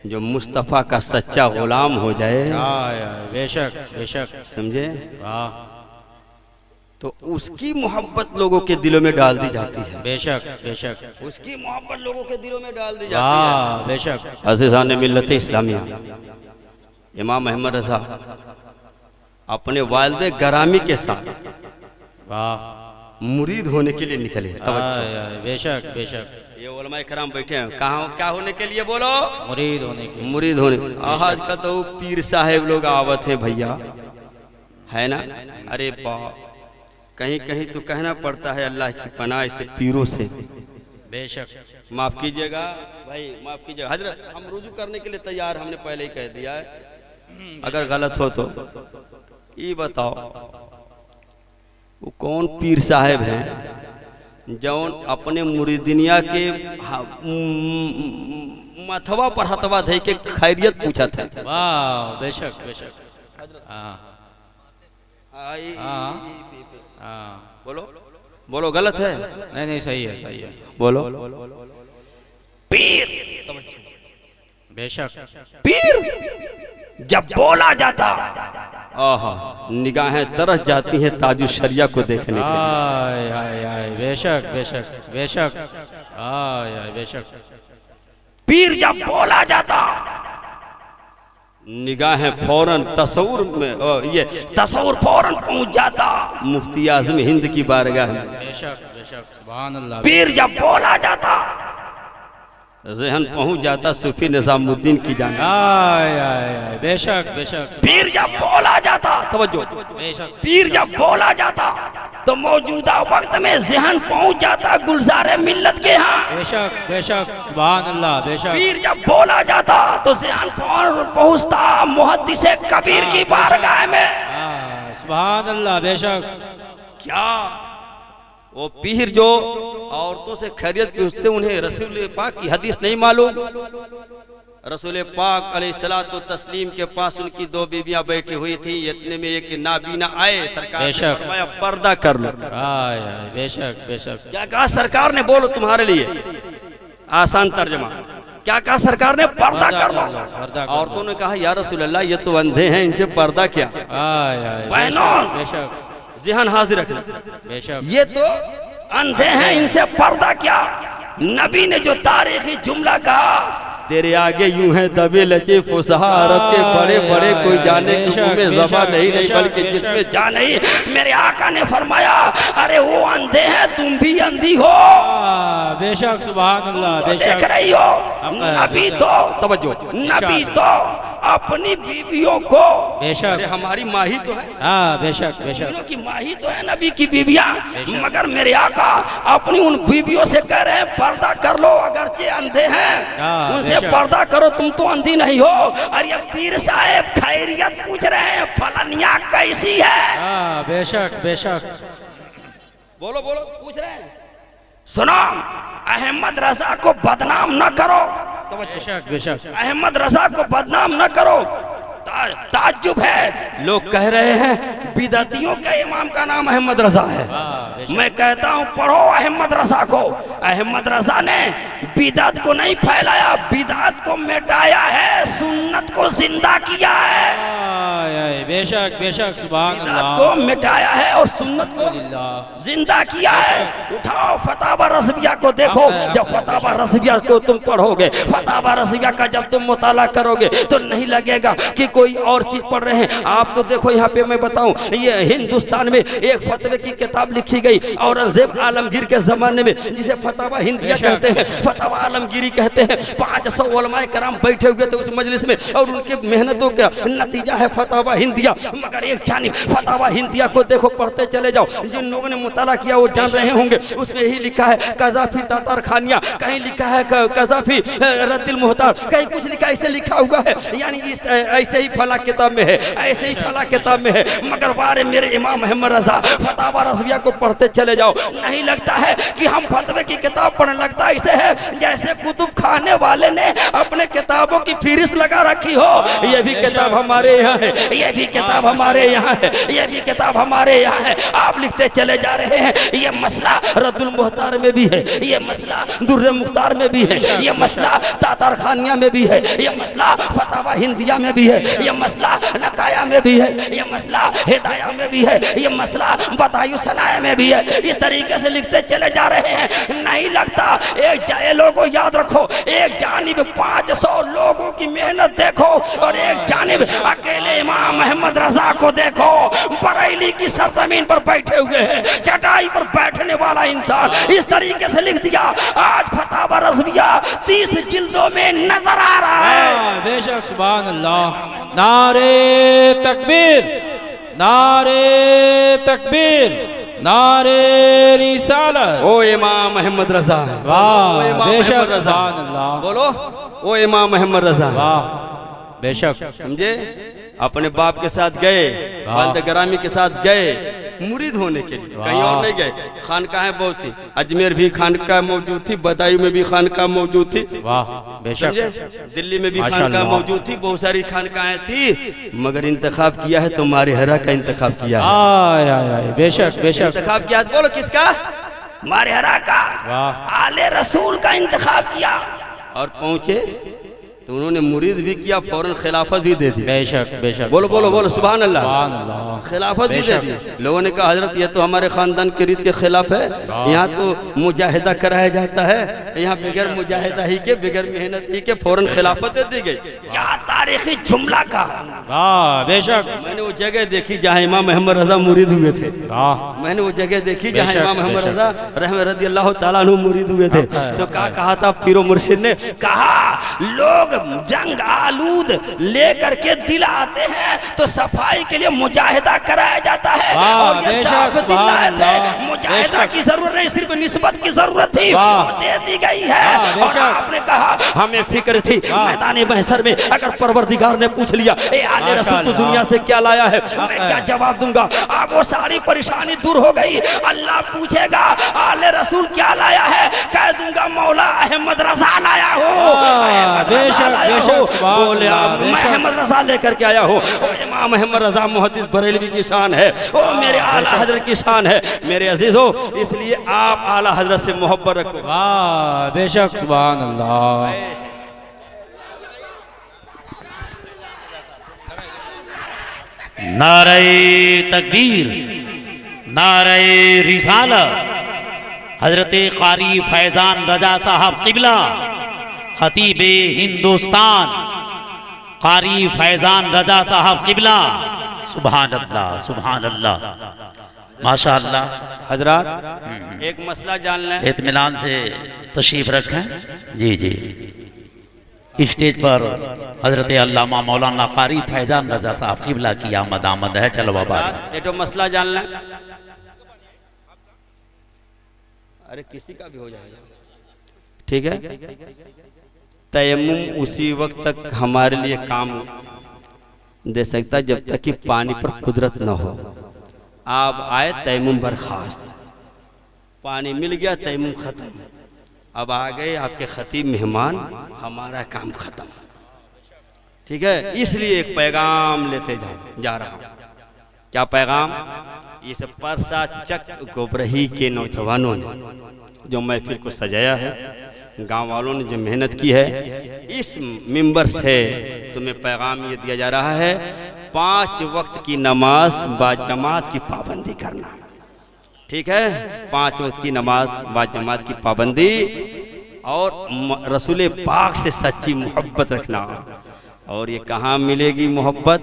जो मुस्तफ़ा का सच्चा गुलाम हो जाए, बेशक बेशक, समझे, वाह, तो उसकी मोहब्बत लोगों के दिलों में डाल दी जाती है। बेशक बेशक, उसकी मोहब्बत लोगों के दिलों में डाल दी जाती है। बेशक। अज़ीज़ान मिल्लत इस्लामिया, इमाम अहमद रजा अपने वालिद गरामी के साथ वाह मुरीद होने के लिए निकले। तवज्जो, बेशक बेशक, ये उलमाए कराम बैठे हैं, कहाँ क्या होने के लिए बोलो, मुरीद होने के, मुरीद होने। आज का तो पीर साहेब लोग आवत है भैया, है ना। अरे बाप, कहीं कहीं तो कहना पड़ता है अल्लाह की पनाह से पीरों से। बेशक, माफ कीजिएगा भाई, माफ कीजिएगा हजरत, हम रुजू करने के लिए तैयार, हमने पहले ही कह दिया है, अगर गलत हो तो ये बताओ वो कौन पीर साहब हैं जौन अपने मुरीदिनिया के मथवा पर हथवा धे के खैरियत पूछा था। वाह बेशक बेशक। हाँ हाँ बोलो बोलो गलत है? नहीं नहीं सही है सही है। बोलो पीर बेशक। पीर जब बोला जाता आहा निगाहें तरस जाती हैं ताजु शरिया को देखने के लिए। आय आय आय बेशक बेशक बेशक। आय आय बेशक। पीर जब बोला जाता निगाहें फौरन तस्वुर में ये तस्वुर फौरन पहुंच जाता मुफ्ती आज़म हिंद की बारगाह में। बेशक बेशक सुभान अल्लाह। पीर जब बोला जाता ज़हन पहुंच जाता सूफी निज़ामुद्दीन की जान। आय आय आय बेशक बेशक। पीर जब बोला जाता तवज्जो बेशक। पीर जब बोला जाता तो मौजूदा वक्त में ज़हन पहुंच जाता गुलज़ारे मिल्लत के यहाँ। बेशक बेशक सुभान अल्लाह बेशक। पीर जब बोला जाता तो ज़हन पहुंचता मुहद्दिसे कबीर की बारगाह में। सुभान अल्लाह बेशक। क्या वो पीर जो औरतों से खैरियत पूछते उन्हें रसूल पाक की हदीस नहीं मालूम? रसूल पाक अलैहिस्सलातु तस्लीम के पास उनकी दो बीवियां बैठी हुई थी, इतने में एक नाबीना आए, सरकार ने फरमाया पर्दा कर लो। आय आय बेशक बेशक। क्या कहा सरकार ने? बोलो तुम्हारे लिए आसान तर्जमा क्या कहा सरकार ने? पर्दा कर लो। औरतों ने कहा या रसूल अल्लाह ये तो अंधे हैं, इनसे पर्दा क्या? आय आय बहनों बेशक ज़हन हाजिर रखना, बेशक। ये तो अंधे हैं, इनसे पर्दा क्या? नबी ने जो तारीखी जुमला कहा, तेरे आगे यूं है दबे लचे फुसहा अरब के बड़े बड़े, कोई जाने कि मुंह में ज़बान नहीं बल्कि जिसमें जान नहीं। मेरे आका ने फरमाया अरे वो अंधे हैं, तुम भी अंधी हो। बेशक सुभान अल्लाह तो बेशक। देख रही हो नबी तो तवज्जो नबी तो अपनी बीवियों को बेशक। अरे हमारी माँ ही तो है। हाँ बेशक बेशक। तीनों की माँ ही तो है नबी की बीवियां, मगर मेरे आका अपनी उन बीवियों से कह रहे हैं पर्दा कर लो, अगरचे अंधे हैं उनसे पर्दा करो, तुम तो अंधी नहीं हो। और ये पीर साहब खैरियत पूछ रहे हैं फलनिया कैसी है? हाँ बेशक बेशक। बोलो बोलो पूछ रहे हैं। सुनो अहमद रजा को बदनाम न करो। बेशक बेशक। अहमद रजा को बदनाम न करो। ताज्जुब है लोग कह रहे हैं बिदअतियों के इमाम का नाम अहमद रजा है। मैं कहता हूँ पढ़ो अहमद रजा को। अहमद रजा ने बिदअत को नहीं फैलाया, बिदअत को मिटाया है, सुन्नत को जिंदा किया है। बेशक बेशक सुभान बिदअत अल्लाह। को मिटाया है और सुन्नत को जिंदा किया है। उठाओ फतावा रज़विया को देखो, जब फतावा रज़विया को तुम पढ़ोगे, फतावा रज़विया का जब तुम मुताला करोगे तो नहीं लगेगा कि कोई और चीज पढ़ रहे हैं आप। तो देखो यहाँ पे मैं बताऊं, ये हिंदुस्तान में एक फतवे की किताब लिखी गई औरंगजेब आलमगीर के जमाने में, जिसे फतावा हिंदिया कहते हैं, फतावा आलमगीरी कहते हैं। 500 उलमाए कराम बैठे हुए थे उस मजलिस में और उनके मेहनतों का नतीजा है फतावा हिंदिया। मगर एक जानिब फतावा हिंदिया को देखो, पढ़ते चले जाओ, जिन लोगों ने मुताला किया वो जान रहे होंगे, उसमें यही लिखा है कज़ाफी तातार खानिया, कहीं लिखा है कज़ाफी रद्दिल मुहतार, कहीं कुछ लिखा ऐसे लिखा हुआ है, यानी ऐसे ही फला किताब में है, ऐसे ही फला किताब में है। मगर वारे मेरे इमाम अहमद रजा फतावा रज़विया को पढ़ते चले जाओ, नहीं लगता है कि हम फतवे की किताब पढ़ने लगता ऐसे है जैसे कुतुब खाने वाले ने अपने किताबों की फहरिस्त लगा रखी हो। ये भी किताब हमारे यहाँ है, ये भी किताब हमारे यहाँ है, ये भी किताब हमारे यहाँ है। आप लिखते चले जा रहे हैं। ये मसला रद्दुल मुहतार में भी है, ये मसला दुर्रे मुख्तार में भी है, ये मसला तातार खानिया में भी है, ये मसला फतावा हिंदिया में भी है, ये मसला नकाया में भी है, ये मसला हिदाया में भी है, ये मसला बतायु सनाया में भी है। इस तरीके से लिखते चले जा रहे हैं। नहीं लगता एक जाए लोगों याद रखो, एक जानिब 500 लोगों की मेहनत देखो और एक जानिब अकेले इमाम अहमद रजा को देखो, बरेली की सरजमीन पर बैठे हुए हैं, चटाई पर बैठने वाला इंसान इस तरीके से लिख दिया। आज फतावा रज़विया 30 जिल्दों में नजर आ रहा है। बेशक सुभान अल्लाह। नारे तकबीर, नारे तकबीर, नारे रिसालत। ओ इमाम अहमद रजा, वाह बेशक सुभान अल्लाह। बोलो ओ इमाम अहमद रजा, वाह बेशक। समझे? अपने बाप के साथ गए, वालिद ग्रामी के साथ गए मुरीद होने के लिए, कहीं और नहीं गए। खानकाहें बहुत थी, अजमेर भी खानकाह मौजूद थी, बदायूं में भी खानकाह मौजूद थी, वाह बेशक, दिल्ली में भी खानकाह मौजूद थी, बहुत सारी खानकाहें थी, मगर इंतखाब किया है तो मारे हरा का इंतखाब किया है। आय आय आय बेशक बेशक, इंतखाब किया बोलो किसका? मारे हरा का, आले रसूल का इंतखाब किया। और पहुंचे तो उन्होंने मुरीद भी किया, फौरन खिलाफत भी दे दी। बेशक बेशक, बोलो बोलो बोलो सुभान अल्लाह, सुभान अल्लाह, खिलाफत भी दे दी। लोगों ने कहा हजरत ये तो हमारे खानदान के रीत के खिलाफ है, यहाँ तो मुजाहिदा कराया जाता है, यहाँ बगैर मुजाहिदा ही के बगैर मेहनत ही के फौरन खिलाफत दे दी गई। क्या तारीखी जुमला का, वाह बेशक। मैंने वो जगह देखी जहाँ इमाम अहमद रजा मुरीद हुए थे, मैंने वो जगह देखी जहाँ इमाम अहमद रजा रहमत रज़ी अल्लाह तआला अन्हु मुरीद हुए थे। तो क्या कहा था पीरो मुर्शिद ने? कहा लोग जंग आलूद लेकर के दिल आते हैं तो सफाई के लिए मुजाहिदा कराया जाता है, और ये साफ दिल आए थे, मुजाहिदा की जरूरत नहीं, सिर्फ निस्बत की जरूरत थी, वो दे दी गई है। और आपने कहा हमें फिक्र थी मैदान महशर में अगर परवरदिगार ने पूछ लिया ए आले रसूल तू दुनिया से क्या लाया है, मैं क्या जवाब दूंगा? अब वो सारी परेशानी दूर हो गई। अल्लाह पूछेगा आले रसूल क्या लाया है, कह दूंगा मौला अहमद रजा लाया हो। बोले मैं अहमद रजा लेकर के आया हूँ। इमाम अहमद रजा मुहद्दिस बरेलवी की शान है, ओ मेरे आला हजरत की शान है। मेरे अजीजों, इसलिए आप आला हजरत से मोहब्बत रखो। वाह बेशक, सुभान अल्लाह। नारे तकबीर, नारे रिसालत। हजरत कारी फैजान रजा साहब किबला खतीबे हिंदुस्तान, कारी फैजान रजा साहब किबला, सुभान अल्लाह सुभान अल्लाह, माशा अल्लाह। हजरात एक मसला जान लें, इत्मीनान से तशरीफ रखें। जी जी, स्टेज पर हजरत अल्लामा मौलाना कारी फैजान रजा साहब किबला की आमद आमद है। चलो बाबा एक तो मसला जान लें, अरे किसी का भी हो जाएगा, ठीक है। तयम्मुम उसी वक्त तक हमारे लिए काम दे सकता है जब तक कि पानी पर कुदरत न हो। आप आए तयम्मुम बर्खास्त, पानी मिल गया तयम्मुम खत्म, अब आ गए आपके खतीब मेहमान, हमारा काम खत्म, ठीक है। इसलिए एक पैगाम लेते जा रहा हूँ। क्या पैगाम? इस परसा चक गोबरही के नौजवानों ने जो महफिल को सजाया है, गांव वालों ने जो मेहनत की है, इस मिंबर से तुम्हें पैगाम ये दिया जा रहा है 5 वक्त की नमाज बाजमात की पाबंदी करना, ठीक है। 5 वक्त की नमाज बाजमात की पाबंदी और रसूल पाक से सच्ची मोहब्बत रखना। और ये कहाँ मिलेगी मोहब्बत?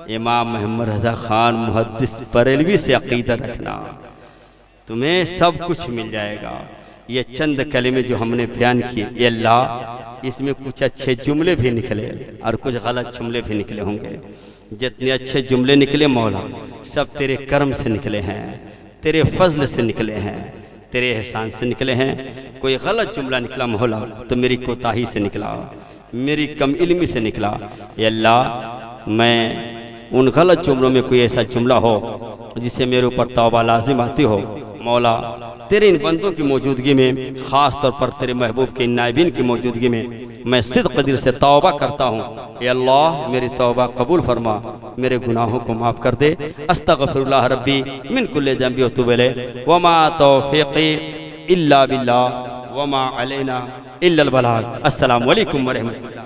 इमाम अहमद रजा खान मुहद्दिस बरेलवी से अकीदा रखना, तुम्हें सब कुछ मिल जाएगा। ये चंद कलिमे जो हमने बयान किए, ये अल्लाह इसमें कुछ अच्छे जुमले भी निकले और कुछ गलत जुमले भी निकले होंगे। जितने अच्छे जुमले निकले मौला सब तेरे कर्म से निकले हैं, तेरे फजल से निकले हैं, तेरे एहसान से निकले हैं। कोई गलत जुमला निकला मौला तो मेरी कोताही से निकला, मेरी कम इल्मी से निकला। ये अल्लाह मैं उन गलत जुमलों में कोई ऐसा जुमला हो जिससे मेरे ऊपर तौबा लाजिम आती हो, मौला तेरे इन बंदों की मौजूदगी में, ख़ास तौर पर तेरे महबूब के नायबीन की मौजूदगी में मैं सिद्क़ दिल से तौबा करता हूँ। ये अल्लाह मेरी तौबा कबूल फरमा, मेरे गुनाहों को माफ़ कर दे। अस्तग़फिरुल्लाह रब्बी मिन कुल्लि ज़ंबि व अतूबु इलैह व मा तौफ़ीक़ी इल्ला बिल्लाह व मा अलैना इल्लल बलाग। अस्सलामु अलैकुम व रहमतुल्लाह।